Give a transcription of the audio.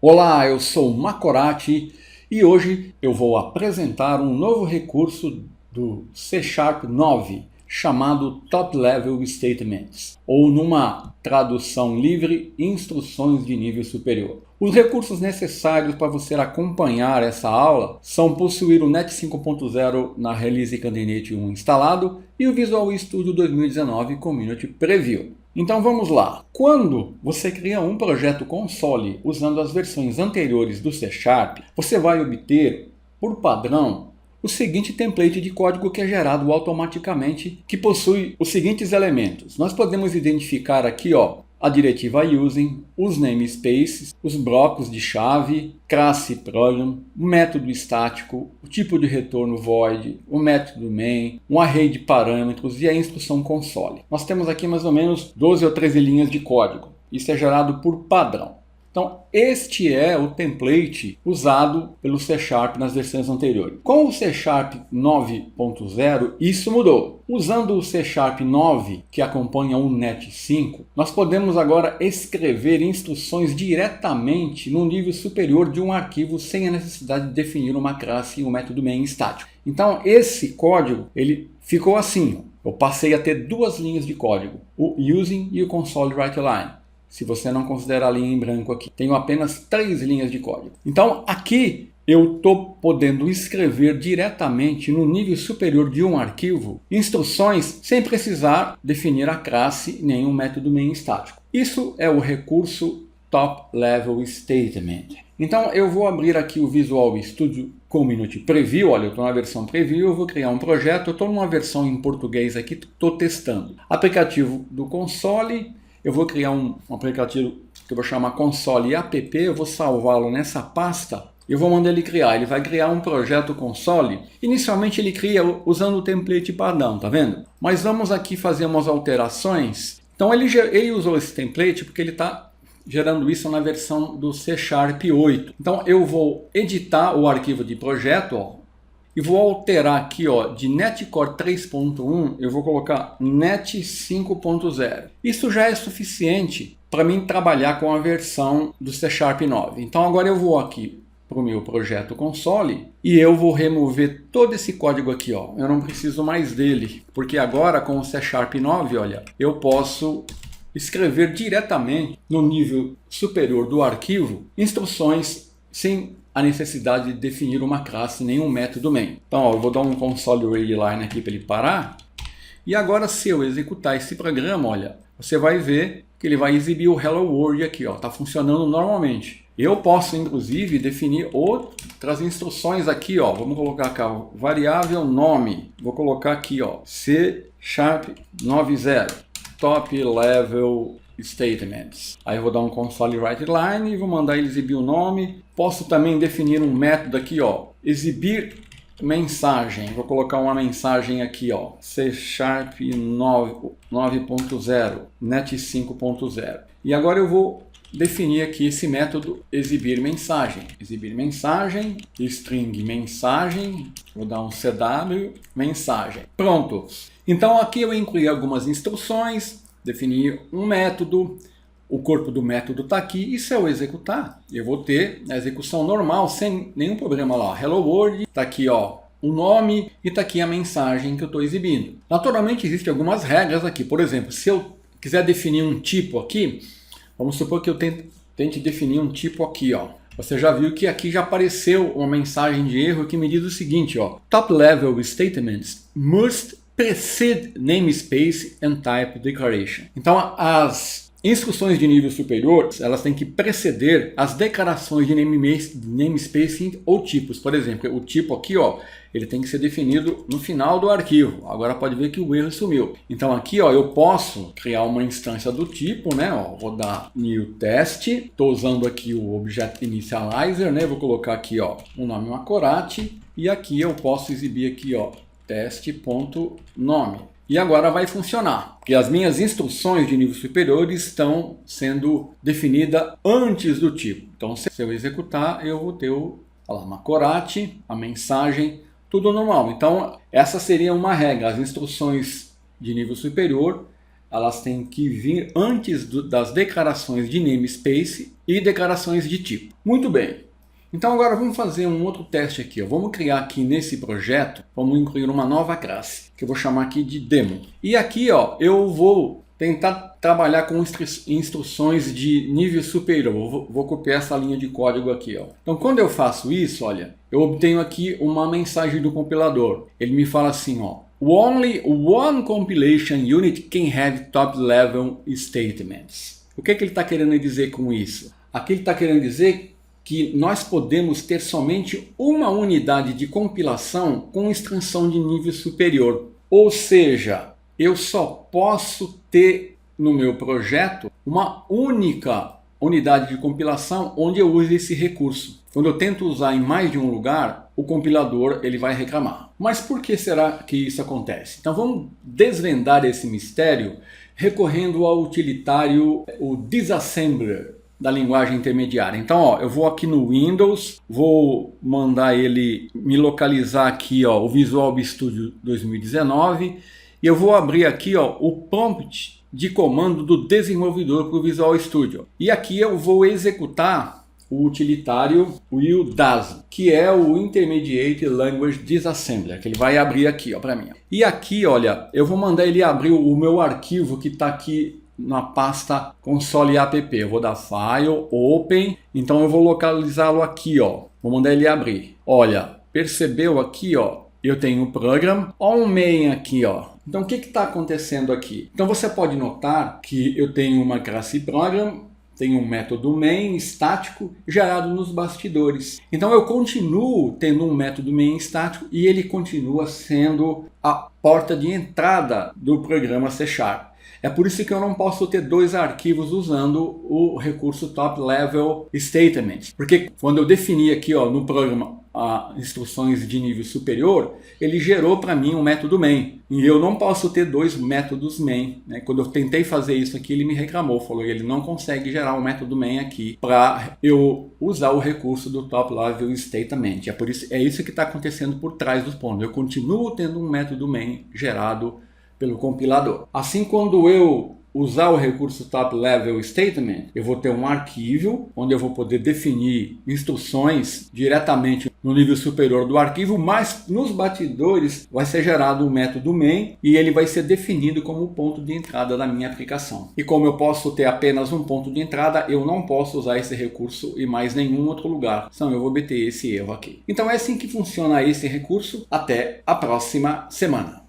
Olá, eu sou Macorati e hoje eu vou apresentar um novo recurso do C Sharp 9 chamado Top Level Statements, ou numa tradução livre, instruções de nível superior. Os recursos necessários para você acompanhar essa aula são possuir o NET 5.0 na Release Candidate 1 instalado e o Visual Studio 2019 Community Preview. Então vamos lá. Quando você cria um projeto console usando as versões anteriores do C Sharp, você vai obter, por padrão, o seguinte template de código que é gerado automaticamente, que possui os seguintes elementos. Nós podemos identificar aqui a diretiva using, os namespaces, os blocos de chave, classe program, o método estático, o tipo de retorno void, o método main, um array de parâmetros e a instrução console. Nós temos aqui mais ou menos 12 ou 13 linhas de código. Isso é gerado por padrão. Então, este é o template usado pelo C Sharp nas versões anteriores. Com o C Sharp 9.0, isso mudou. Usando o C Sharp 9, que acompanha o NET 5, nós podemos agora escrever instruções diretamente no nível superior de um arquivo sem a necessidade de definir uma classe e um método main estático. Então, esse código ele ficou assim. Eu passei a ter duas linhas de código, o using e o console writeLine. Se você não considerar a linha em branco aqui, tenho apenas 3 linhas de código. Então aqui eu estou podendo escrever diretamente no nível superior de um arquivo instruções sem precisar definir a classe nem um método main estático. Isso é o recurso Top Level Statement. Então eu vou abrir aqui o Visual Studio Community Preview. Olha, eu estou na versão Preview, eu vou criar um projeto, eu estou numa versão em português aqui, estou testando. Aplicativo do console. Eu vou criar um aplicativo que eu vou chamar console app, eu vou salvá-lo nessa pasta e eu vou mandar ele criar. Ele vai criar um projeto console. Inicialmente ele cria usando o template padrão, tá vendo? Mas vamos aqui fazer umas alterações. Então ele usou esse template porque ele está gerando isso na versão do C Sharp 8. Então eu vou editar o arquivo de projeto, e vou alterar aqui de Netcore 3.1, eu vou colocar Net 5.0. Isso já é suficiente para mim trabalhar com a versão do C Sharp 9. Então agora eu vou aqui para o meu projeto console e eu vou remover todo esse código aqui. Eu não preciso mais dele, porque agora com o C Sharp 9, olha, eu posso escrever diretamente no nível superior do arquivo instruções sem a necessidade de definir uma classe, nenhum método main. Então, eu vou dar um console writeLine aqui para ele parar. E agora, se eu executar esse programa, olha, você vai ver que ele vai exibir o Hello World aqui, está funcionando normalmente. Eu posso, inclusive, definir outras instruções aqui, vamos colocar aqui, variável nome. Vou colocar aqui, C Sharp 90, Top Level Statements. Aí eu vou dar um console writeLine e vou mandar ele exibir o nome. Posso também definir um método aqui, exibir mensagem. Vou colocar uma mensagem aqui, C Sharp 9.0, Net 5.0. E agora eu vou definir aqui esse método exibir mensagem. Exibir mensagem, string mensagem, vou dar um CW, mensagem. Pronto. Então aqui eu incluí algumas instruções, definir um método, o corpo do método está aqui, e se eu executar, eu vou ter a execução normal, sem nenhum problema lá. Hello World, está aqui o nome e está aqui a mensagem que eu estou exibindo. Naturalmente existem algumas regras aqui, por exemplo, se eu quiser definir um tipo aqui, vamos supor que eu tente definir um tipo aqui, Você já viu que aqui já apareceu uma mensagem de erro que me diz o seguinte, Top Level Statements must precede namespace and type declaration. Então as instruções de nível superior, elas têm que preceder as declarações de namespace ou tipos. Por exemplo, o tipo aqui, ele tem que ser definido no final do arquivo. Agora pode ver que o erro sumiu. Então aqui, eu posso criar uma instância do tipo, né? Vou dar new test. Estou usando aqui o Object Initializer, né? Vou colocar aqui, o nome Macorati. E aqui eu posso exibir aqui, teste.nome. E agora vai funcionar, porque as minhas instruções de nível superior estão sendo definidas antes do tipo. Então, se eu executar, eu vou ter Macorati, a mensagem, tudo normal. Então, essa seria uma regra. As instruções de nível superior elas têm que vir antes das declarações de namespace e declarações de tipo. Muito bem. Então agora vamos fazer um outro teste aqui. Vamos criar aqui nesse projeto, vamos incluir uma nova classe, que eu vou chamar aqui de demo. E aqui eu vou tentar trabalhar com instruções de nível superior. Vou copiar essa linha de código aqui. Então quando eu faço isso, olha, eu obtenho aqui uma mensagem do compilador. Ele me fala assim, only one compilation unit can have top level statements. O que ele está querendo dizer com isso? Aqui ele está querendo dizer que nós podemos ter somente uma unidade de compilação com extensão de nível superior. Ou seja, eu só posso ter no meu projeto uma única unidade de compilação onde eu use esse recurso. Quando eu tento usar em mais de um lugar, o compilador ele vai reclamar. Mas por que será que isso acontece? Então vamos desvendar esse mistério recorrendo ao utilitário, o disassembler da linguagem intermediária. Então, eu vou aqui no Windows, vou mandar ele me localizar aqui, o Visual Studio 2019, e eu vou abrir aqui, o prompt de comando do desenvolvedor para o Visual Studio. E aqui eu vou executar o utilitário will.das, que é o Intermediate Language Disassembler, que ele vai abrir aqui, para mim. E aqui, olha, eu vou mandar ele abrir o meu arquivo que está aqui na pasta console app. Eu vou dar file, open, então eu vou localizá-lo aqui, vou mandar ele abrir. Olha, percebeu aqui, eu tenho o program, um main aqui, Então o que está acontecendo aqui? Então você pode notar que eu tenho uma classe program, tenho um método main estático gerado nos bastidores. Então eu continuo tendo um método main estático e ele continua sendo a porta de entrada do programa C#. É por isso que eu não posso ter dois arquivos usando o recurso Top Level Statements. Porque quando eu defini aqui no programa instruções de nível superior, ele gerou para mim um método main. E eu não posso ter dois métodos main. Quando eu tentei fazer isso aqui, ele me reclamou. Falou que ele não consegue gerar um método main aqui para eu usar o recurso do Top Level Statement. É isso que está acontecendo por trás dos pontos. Eu continuo tendo um método main gerado pelo compilador. Assim, quando eu usar o recurso Top Level Statement, eu vou ter um arquivo onde eu vou poder definir instruções diretamente no nível superior do arquivo, mas nos bastidores vai ser gerado um método main e ele vai ser definido como o ponto de entrada da minha aplicação. E como eu posso ter apenas um ponto de entrada, eu não posso usar esse recurso em mais nenhum outro lugar, senão eu vou obter esse erro aqui. Então é assim que funciona esse recurso. Até a próxima semana.